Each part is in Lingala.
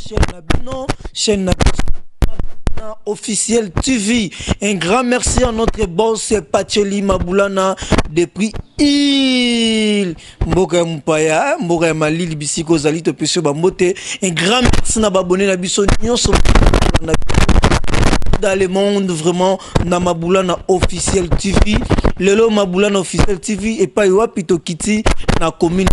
chaîne Nabino, chaîne officiel TV. Un grand merci à notre boss Pacheli Maboulana depuis il Mboka Mpaya, Mboka Malili Bisiko Zali to Pesio Bambote. Un grand merci na abonné na biso nyonso dans le monde vraiment na Maboulana officiel TV. Lelo Maboulana officiel TV et pas wapi to kiti na commune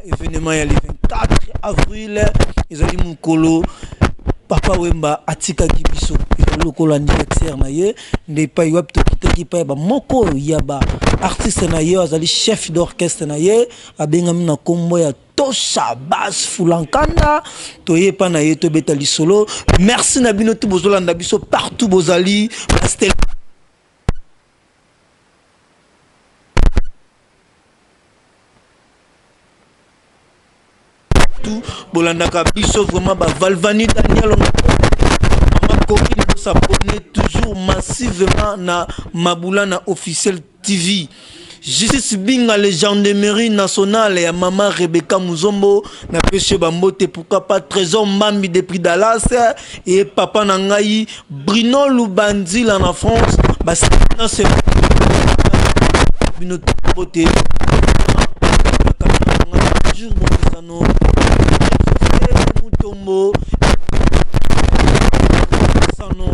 événement le 24 avril ils allaient mukolo papa wemba atika kibiso le kolo anniversaire na ye ne pas yop to kitaki pa ba moko ya ba artiste na ye azali chef d'orchestre na ye abengami na kombo ya Tosha Bass Fulankanda toye pa na ye to beta lisolo. Merci na bino tout bozolanda biso partout bozali pastel bolanda biso vraiment ba Valvani Daniel Mama Coquine s'abonner toujours massivement na Maboulana officiel TV. Justice Binga le gendarmerie nationale ya Mama Rebecca Muzombo na pêche bambote pourquoi pas Trésor Mbambi depuis Dallas et papa Nangaï Bruno Lubandi là en France bah c'est une beauté toujours bon Mutombo Sano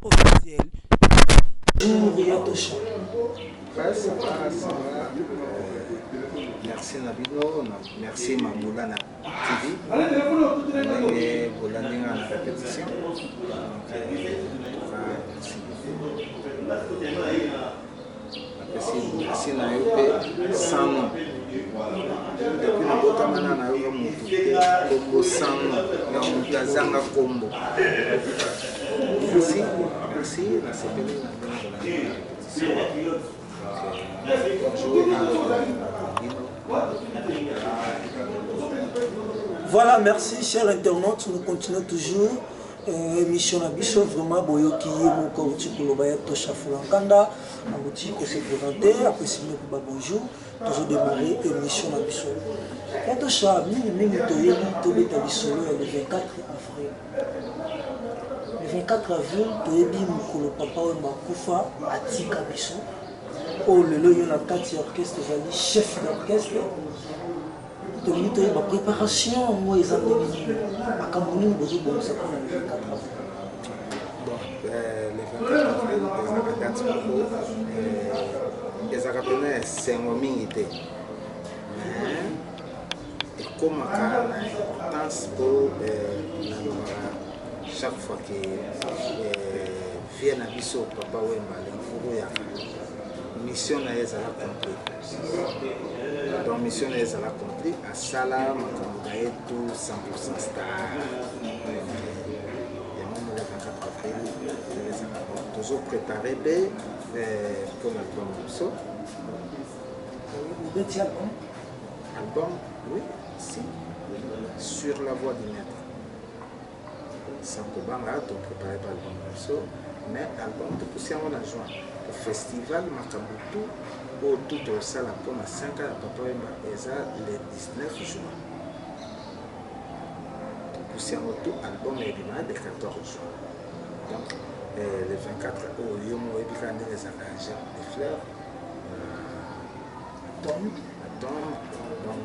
officiel. Merci Nabino, merci Maboulana TV. Et Bolandinga la répétition. Merci na yope sans nom. Depuis na botamana na yope mutuke kombo sans nom na mutazanga kombo. Merci, merci na sepeli na voilà, merci chers internautes, nous continuons toujours émission à Bisso, vraiment boyoki mon corti pour le Tosha Fulankanda, abouti qu'on s'est présenté, après c'est bonjour, toujours démarrer émission à Bisso. Tosha, mini toyeli tobeta Bisso le 24 avril. Le 24 avril, toyebi mukolo papa wemba kufa atika Bisso. Oh lelo yo na kati orchestre zali chef d'orchestre. Tomito ma préparation moi ils ont dit akamuni bozo bon ça pour le 24 avril. Bon, le 24 avril les Arabes c'est un minité. Et comme importance pour chaque fois que vient à Bisso papa wemba l'info ya mission na yeza la compris. Donc mission na yeza la compris à sala makambo et tout 100% star. Et même le 24 avril toujours préparé pour l'album Bisso. Le petit album. Album, oui, si. Sur la voie du maître. Sans Kobanga, donc préparé par l'album Bisso. Mais album de poussière en juin. Le festival Makabutu au tout au salle pour ma 5 ans à Papa Wemba le 19 juin. Poussière au tout album est le 14 juin. Donc le 24 au Yomo et Bikande les arrangeurs des fleurs. Donc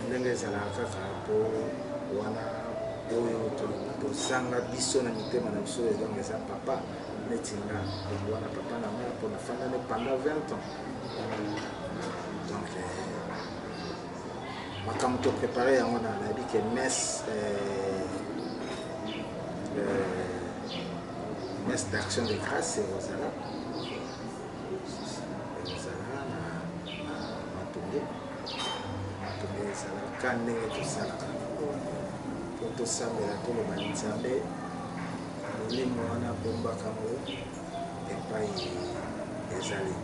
les alaka pour wana oyo to sanga biso na mitema na biso et donc les papa netinga wana papa na mère pour la fin d'année pendant 20 ans. Donc makambo to préparé yango na nabi ke messe messe d'action de grâce et Rosala na matonge ezala kande tosalaka po tosambela toloba nzambe molimo wana bombaka ngo epai ezali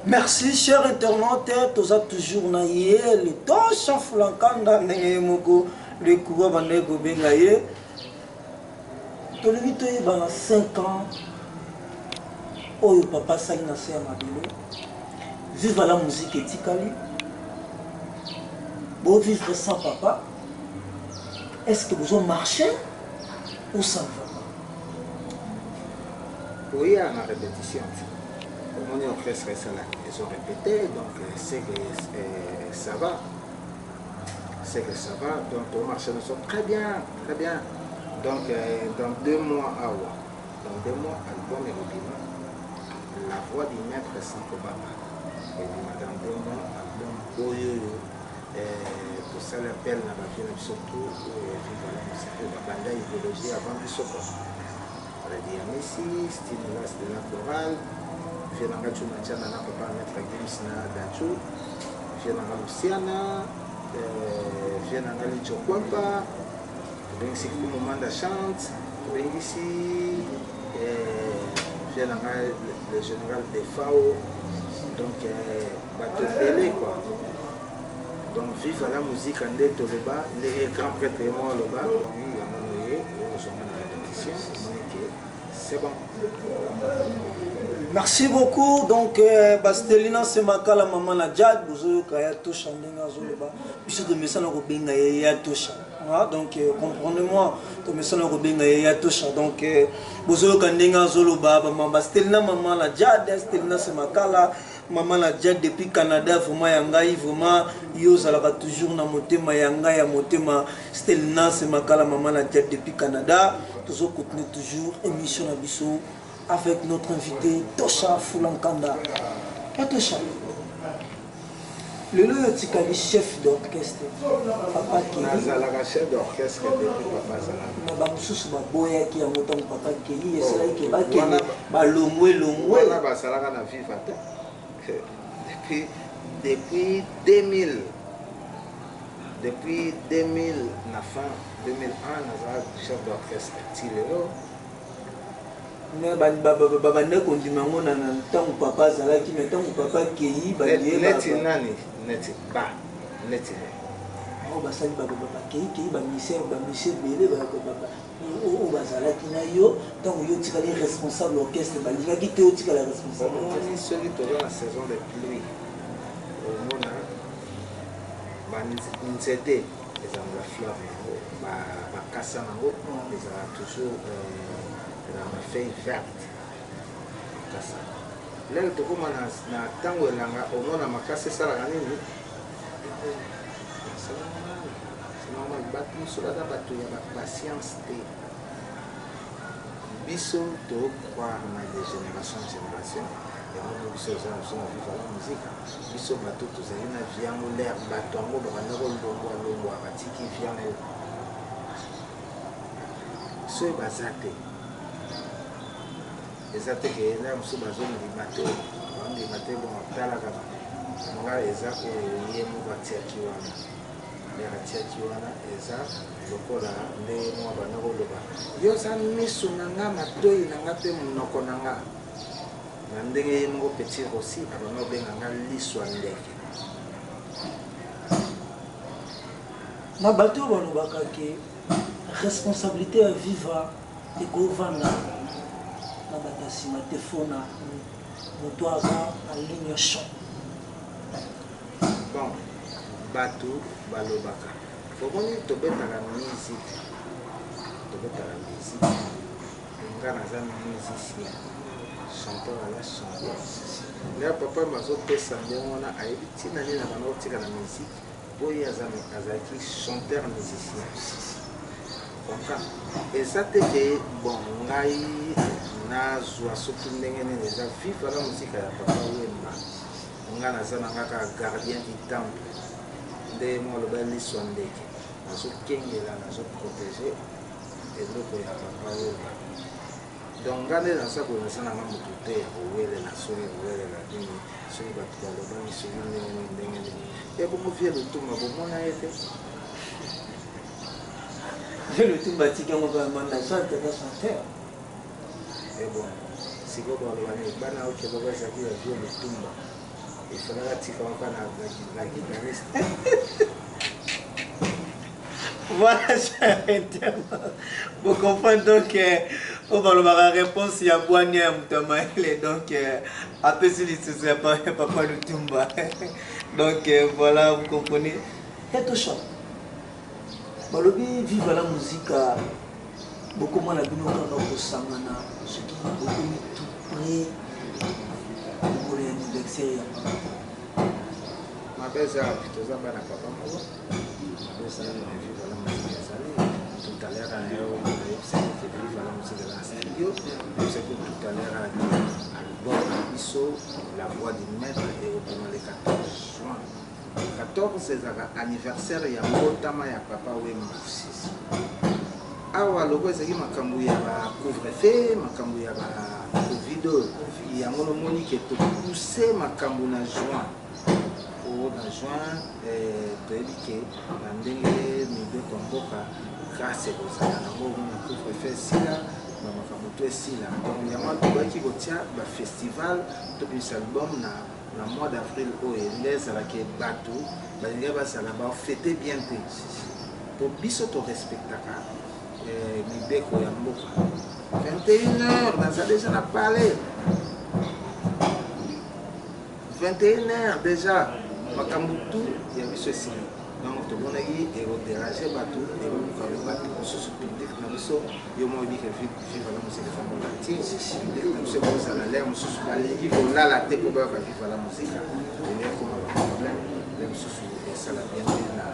Merci, chers internautes. Tous a toujours naïe. Le temps chanflankanda n'ayemoko le courant banego bengaye. Tolivito y bana 5 ans. Oh, papa sali na se mabilo. Vive la musique etikali. Bon vivre sans papa. Est-ce que vous avez marché ou ça ne va pas? Oui, à la répétition. Mon orchestre est là. Ils ont répété, donc c'est que ça va. C'est que ça va. Donc on marche très bien, très bien. Donc dans 2 mois, dans 2 mois, album est revenu. La voix du maître sans Kobaba. Et dans 2 mois, album Oyoyo. Pour ça l'appel n'a pas fait surtout vivre la musique de la bande idéologie avant du soko. On a dit Messi, stimulus de la chorale. Fiananga Chumachana na papa maître Gims na Dachu. Fiananga Luciana. Fiananga Lichokwamba. Ici le moment de chante. Ici Fiananga le général de FAO. Donc bateau télé quoi. Donc vive la musique en dette au bas, les grands prêtres et moi le bas, oui, à mon oeil, c'est bon. Merci beaucoup. Donc Bastelina Semaka la maman la Jad, vous avez touché en dingue azoloba. Puisque de message au benga ya touché. Donc comprenez-moi, comme ça au benga ya touché. Donc vous avez kandinga azoloba, maman Bastelina maman la Jad, Bastelina Semaka la maman la Jad depuis Canada, vraiment yangai vraiment yo zalaka toujours na motema yangai ya motema. Bastelina Semaka la maman la Jad depuis Canada. Toujours continuer toujours émission à Bissou avec notre invité Tosha Fulankanda. Et Tosha, le Tikali chef d'orchestre, Papa Kelly. Chef d'orchestre depuis Papa Zala. Mais Bamsous Baboya qui a monté Papa Kelly, et c'est là qu'il va Kelly. Balomwe. Voilà, Basalaka na viva. Depuis 2000. Depuis 2000, la fin 2001, nous chef d'orchestre Tilero. Mais babane kondimango na ntango papa zalaki mais ntango papa Kelly balie ba oh basali baba Kelly ba ministère belé ba o bazalaki na yo ntango yo tikali responsable orchestre balingaki te otikala responsable on celui de la saison de pluie au mona nzete ezanga fleur bakasa nango ezala toujours la feuille verte. Là, tu vois, na tango elanga omona makasi esalaka nini c'est normal bato mosusu baza bato ya bapatience te biso tocroire na de génération en génération yango biso eza biso na viva la musique biso bato tozali na vie yango l'air bato yango babanda kolongwa batiki vie yango soki baza te eza te ke eza mosusu bazondima te bandima te bon atalaka nga eza ye moko atiaki wana nde atiaki wana eza lokola nde mwa banda koloba yo oza miso na nga matoi na nga mpe monoko na nga na ndenge ye moko petit rosi abanga obenga nga liswa ndeke na bato oyo balobaka ke responsabilité ya viva ekovanda na bato nsima te fona moto aza na ligne champ bon bato balobaka fomoni tobetaka musique nga naza musicien chanteur ala chanteur nde papa mazopesa ndenge wana ayebi ntina nini na banda kotika na musique oyo azalaki chanteur musicien comprendre eza te ke bon ngai nazwa soki ndenge nini eza viva la musika ya papa wemba nga naza na nga kaka gardien du temple nde mo aloba liswa ndeke nazokengela nazoprotege eloko ya papa wemba donc nga nde naza konaza na nga motu te ya kowelela soki kowelela nini soki bato balobani soki ndenge nini ebongo vie lutumba bomona ye te le tout bâti qui a un chanteur. Et bon, si vous avez un bana au Québec, ça veut dire le tumba. Il faudra tirer la guitariste. Voilà, cher internaute. Vous comprenez donc, on va avoir la réponse, il y a Boigny à Moutamaïle, donc, après si c'est Papa Lutumba. Donc, voilà, vous comprenez. Et tout ça. Balobi, vive la musique, beaucoup moins la bino dans Sangana, ce qui est beaucoup tout près pour les anniversaires. Ma belle sœur, tu as papa moi. Ma belle sœur, vive la musique. Tout à l'heure, c'est que vive la musique de la studio. C'est que tout à l'heure, album Bisso, La Voix du Maître, et au le 14 juin. 14, c'est l'anniversaire, il y a Motama, il y a Papa Wemba. Awa, le roi, c'est qu'il y a couvre-feu, il y a Covid, il y a Monomoni qui est poussé, Makambu na juin. Na juin, toyebi na ndenge mibe komboka grâce kozala nango na couvre-feu esila na makambo to esila. Donc yango tokoki kotia bafestival to bisa album na mois d'avril oyo nde ezalaki bato balingi bazala bafete bien te po biso torespectaka mibeko ya mboka 21h naza déjà na palais 21h déjà makambo tout ya biso esili donc tomonaki ekodérange bato ekokoka bato mosusu public na biso yo mo oyebike vive la musique efambola ti public na biso ekozala lere mosusu balingi kolala te mpo bayoka vive la musique elingi ekoma baproblème le mosusu esala bien te na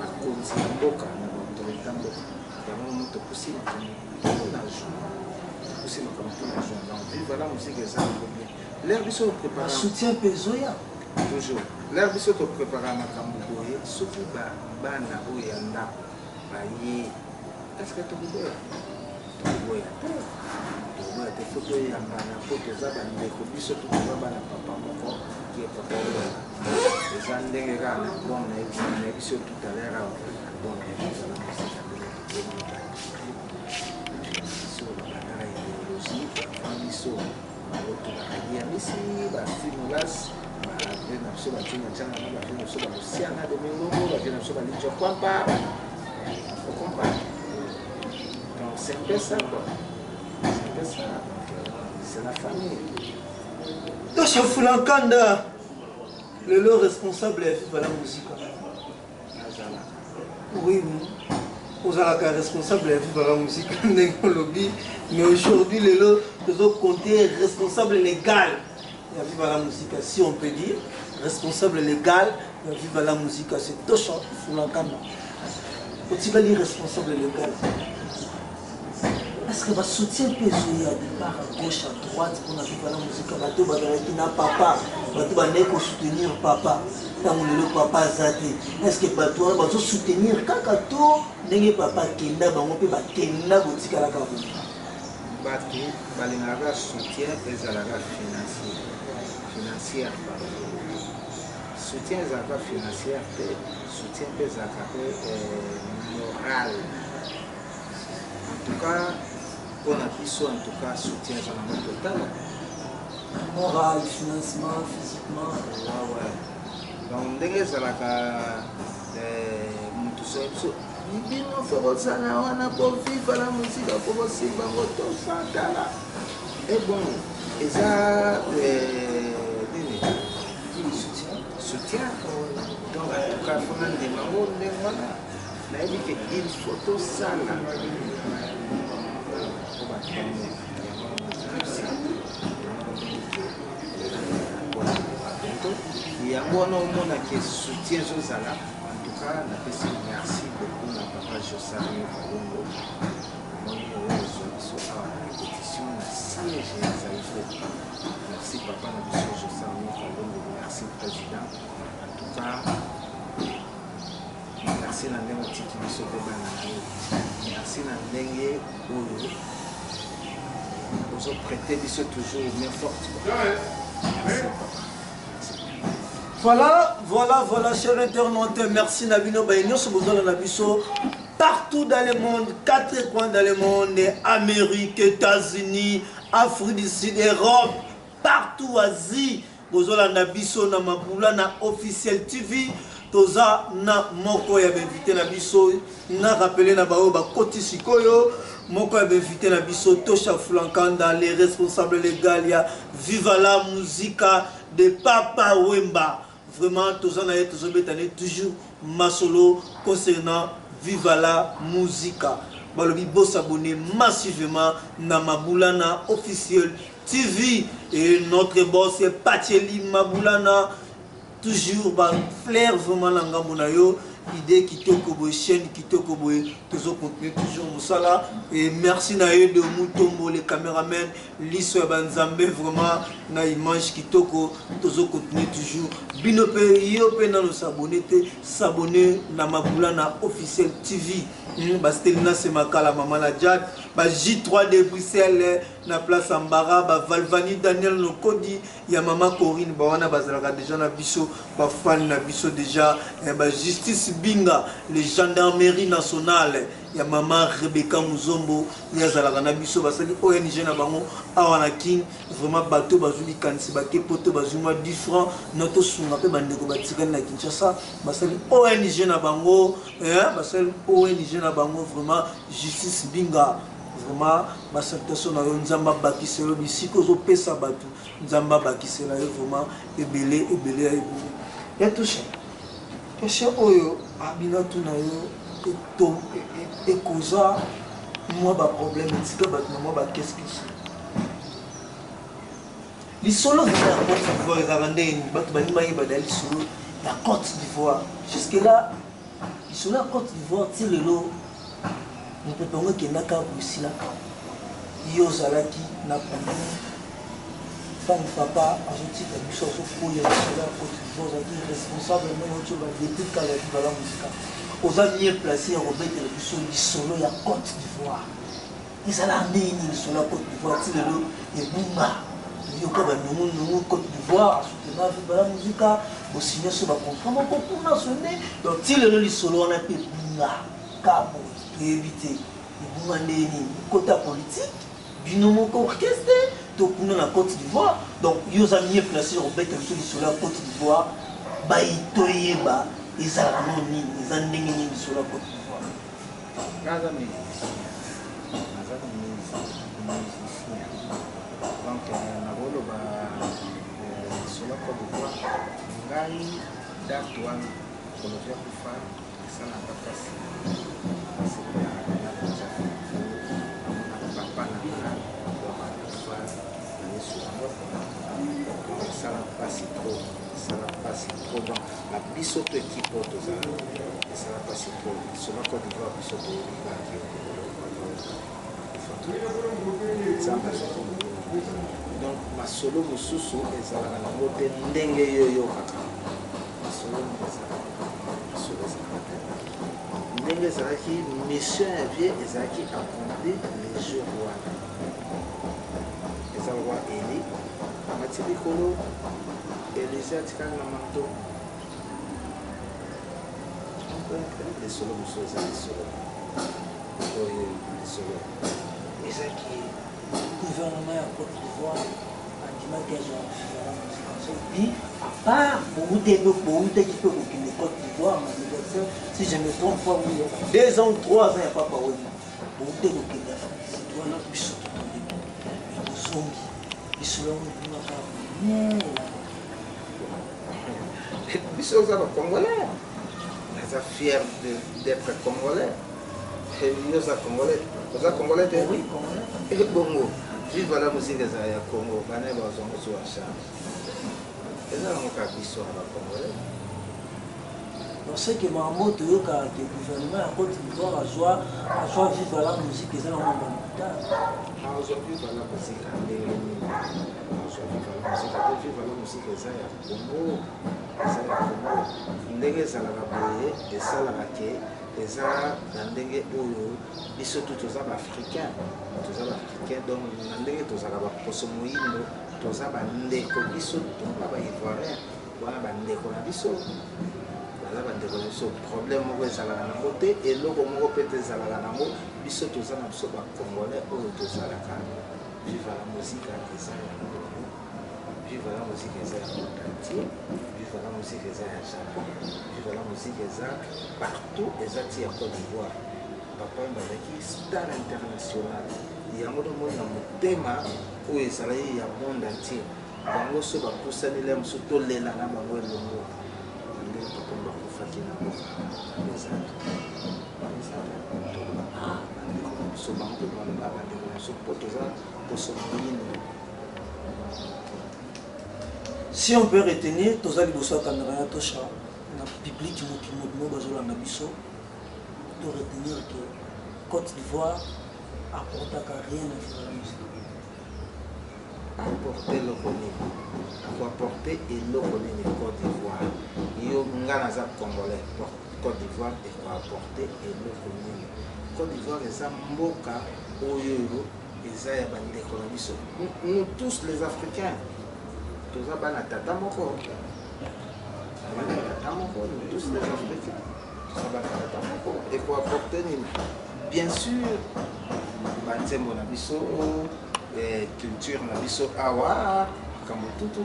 bakonzi ya mboka na baautorité ya mboka yango mo tokusi makambo na jour tokusi makambo to na jour donc vive la musique eza nango bien l'air biso prépare soutien pezoya toujours l'air biso to prépare makambo boye soki bana oyo ya ndako baye eske tokoboya te fo toyambana mpo toza bandeko biso tokoza bana papa moko ki papa oyo eza ndenge kaka na album na biso tout à l'heure awa album ezala mosika biso babandaka idéologie biso bakotulaka yamisi bastimolas bavie na biso batina tianga na bavie na biso bakosiana de milongo bavie na biso balinja kwampa ocomprendre donc c'est un peu ça quoi c'est un peu ça c'est la famille Tosha Fulankanda le responsable est de la musique oui vous avez un responsable de la musique mais aujourd'hui les autres comptés responsable légal de la musique si on peut dire responsable légal de la musique c'est Tosha Fulankanda faut-il dire responsable légal est-ce que va soutien pesoya de part à gauche à droite pour la musique bateau bazalaki na papa bateau banaye soutenir papa ntango lelo papa aza te est-ce que bato wana bazosoutenir kaka to ndenge papa akenda bango mpe bakenda kotikalaka bo bato balingaka soutien ezalaka financière soutien ezalaka financière te soutien mpe ezalaka mpe moral en tout cas pour la biso en tout cas soutien eza na total moral financement physiquement ouais donc ndenge ezalaka motu so biso bino fo kozala wana po vive la musique po kosimba ngo tosantala et bon eza nini soutien donc en tout cas fona ndema ngo ndenge wana nayebi ke il faut tosala yango wana omonaki soutien ezozala en tout cas napesi merci beaucoup na papa Josami Valongo amoni oyo ezwa biso awa na répétition na siège ezali fait merci papa na biso Josami Valongo merci président en tout cas merci na ndenge otiki biso mpe bana na yo merci na ndenge oyo ozoprêter biso toujours main forte merci papa. Voilà, chers internautes, merci Nabino Baïnio, ce besoin Nabiso, partout dans le monde, 4 coins dans le monde, Amérique, États-Unis, Afrique du Sud, Europe, partout, Asie, bozolanda biso na mabula na officiel TV toza na moko ya invité na biso na rappelé na bao ba koti sikoyo moko ya invité na biso Tosha Fulankanda les responsables légaux ya Viva la Musica de Papa Wemba. Vraiment toza na tozo betane toujours masolo concernant Viva la Musica. Balobi bo s'abonner massivement na Mabulana officiel TV et notre boss est Pacheli Mabulana toujours ba flair vraiment na ngambo na yo idée kitoko boy chaîne kitoko boy toujours continuer toujours musala et merci na yo de Mutombo les caméramans liso banzambe vraiment na image kitoko toujours continuer toujours binope yo pe na s'abonner na Mabulana officiel TV. Bastelina Semakala Maman la Jad, J3 de Bruxelles, na place Ambara, Valvani Daniel Nokodi, ya Maman Corinne, Bawana Bazalaka déjà na biso, fan na biso déjà, Justice Binga, les gendarmerie nationale, ya Maman Rebecca Muzombo, ya Zalaka na biso, Basali ONG na bango, Awana King, vraiment bateau Bazuli Kansi, Bake Poto Bazuma 10 francs, notre Sungape Bandeko Batigan na Kinshasa, Basali ONG na bango, Basali ONG na bango vraiment Justice Binga vraiment basaltation na nzamba bakiselo bisiko zo pesa batu nzamba bakisela vraiment ebele ya touché question oyo abina tu na yo et causa moi ba problème tika batu na moi ba qu'est-ce que les solos de la Côte d'Ivoire zarandeni batu banima yeba les solos la Côte d'Ivoire jusque là ils sont là Côte d'Ivoire tire l'eau on peut pas que n'a qu'à aussi là yo zalaki na femme papa ajouté la biso so pour les là Côte d'Ivoire qui responsable même tu vas détruire la Viva la Musica aux amis placés Robert le biso du solo ya Côte d'Ivoire ils allaient ndeni sur la Côte d'Ivoire tire l'eau et bunga yo ko ba nous Côte d'Ivoire soutenir Viva la Musica au signer sur la comprendre pour nationale donc tire l'eau solo on a peu bunga cabo éviter les côté politique binomo orchestre donc nous la Côte d'Ivoire donc ils ont mis placé au bec sur la Côte d'Ivoire ba itoyeba ils ont mis ils ont ndengeni sur la Côte d'Ivoire donc na rolo ba sur la Côte d'Ivoire ngai d'Antoine pour le faire pour faire ça n'a pas passé. Ça n'a pas si trop bon. La bisoto équipe ça n'a pas si trop. Sur la Côte d'Ivoire, bisoto donc ma solo mususu ezalaka na mote ndenge yoyo kaka ma solo ndenge ezalaki mission ya vie ezalaki accompli les jours wana eza roi Eli mati likolo Élysée atikali na manto lisolo mosusu eza lisolo oyo lisolo ezalaki gouvernement ya Côte d'Ivoire andimaki ya puis à part bouteki mpe kokende Côte d'Ivoire mon anniversaire si je me trompe pas oui 2 ans 3 ans ya papa oyo bouteki kokende afrique wana biso totonde bozongi lisolo ngaka biso oza bacongolais naza fier d'être congolais yo oza congolais oza congolais te bongo Viva la Musica eza ya Congo bana bazongo so wa charge eza nango kaka biso ya bacongolais parce que makambo toyoka ke gouvernement ya Côte d'Ivoire azwa Viva la Musique eza nango bamutala azwa Viva la Musique ndenge nini azwa Viva la Musique te Viva la Musique eza ya Congo ndenge ezalaka boye esalaka ke eza na ndenge oyo biso tu toza baafricain donc na ndenge tozalaka baposo moyindo toza bandeko biso tona baivoirien wana bandeko na biso baza bandeko na biso problème moko ezalaka nango te eloko moko mpe te ezalaka nango biso toza na biso bacongolais oyo tozalaka Viva la Musica eza yango vivre la musique eza ya monde entier, vivre la musique eza ya Japon, vivre la musique eza partout eza ti ya Côte d'Ivoire. Papa bazalaki star international yango tomona motema oyo ezalaki ya monde entier. Bango so bapusani le mosu tolela na bango elongo ndenge papa bakufaki na mboka ezali so bango baloba bandeko mosu mpo toza kosola nini. Si on peut retenir, tous les bosseurs caméra tosha, na public qui nous bazola na biso, de retenir que Côte d'Ivoire apporte rien à la musique. Apporter le connaît, apporter et le connaît Côte d'Ivoire. Yo ngana za congolais, Côte d'Ivoire et quoi apporter et le connaît. Côte d'Ivoire les mboka oyo eza ya bandeko na biso. Nous tous les Africains. Tous les Africains, et pour apporter bien sûr banzembo na biso culture na biso awa comme tout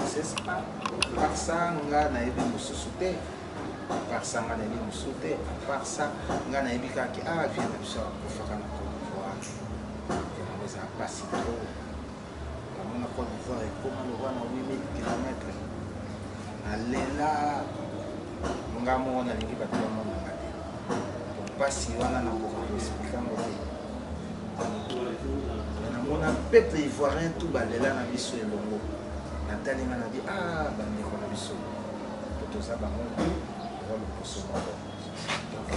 c'est ça par ça nga na yebi mususu te par ça nga na yebi mususu te par ça nga na yebi kaki vient na biso ko faka na Côte d'Ivoire que ça pas si trop. La Côte d'Ivoire est comme le roi à 8000 km. Alela, on a mon ami qui va tout le monde en garder. Donc, pas si on a un peu expliqué. On a peuple ivoirien tout balela na biso et longo. Nathalie m'a dit bande ko na biso. Pour tout ça, on va le pousser. Donc,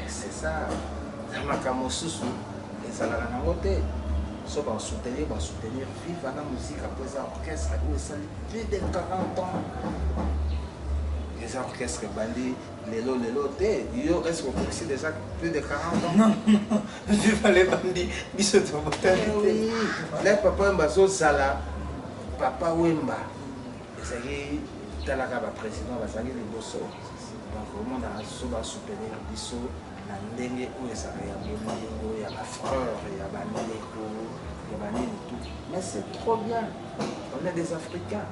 c'est ça. Dans ma mosusu, et ça la na moté. So va soutenir vive la musique après un orchestre où ça plus de 40 ans. Les orchestres bandits, les lots, yo est-ce qu'on peut déjà plus de 40 ans? Non, vive les bandits, biso to botalité. Oui, les papa Mbazo Sala, papa Wemba, c'est talaka ba président ba sangi liboso. Donc vraiment dans so va soutenir biso na ndenge où ça ya bongo ya ba frère ya ba ndeko. Mais c'est trop bien. On est des Africains.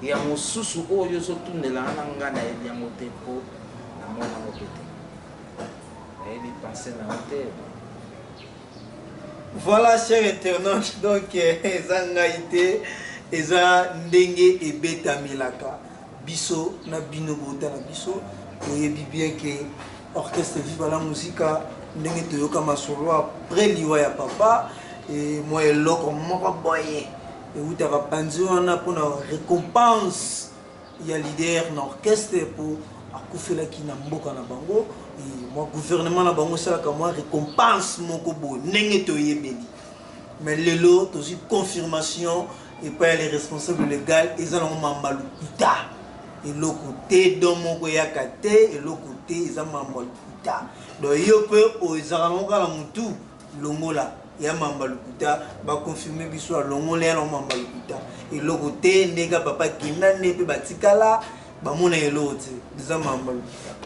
Il y a mon sous oh yo so tourne là nga na ebi yango te po na mona ngo pété. Et il pensait na hotel. Voilà, chers internautes, donc ezangaité eza ndenge ebeta milaka biso na bino bota na biso oyebi bien que orchestre Vive la Musica ndenge toyoka masolo après liwa ya papa et moi eloko moko boye et utaka panzi wana pour na récompense ya leader na orchestre pour akufela ki na mboka na bango et moi gouvernement na bango sala ka moi récompense moko bo ndenge toyebeli mais lelo tozi confirmation et pas les responsables légaux ils ont mamba lukuta et le côté dans mon koyakate et le côté ils ont mamba lukuta. Donc, il peut aux Aramonga la Moutou, l'Ongola, il y a Mamba Lukuta, va confirmer que soit l'Ongola et Mamba Lukuta. Et le côté, Nega Papa Kina, Nebe Batikala, Bamona et l'autre, des Mamba Lukuta.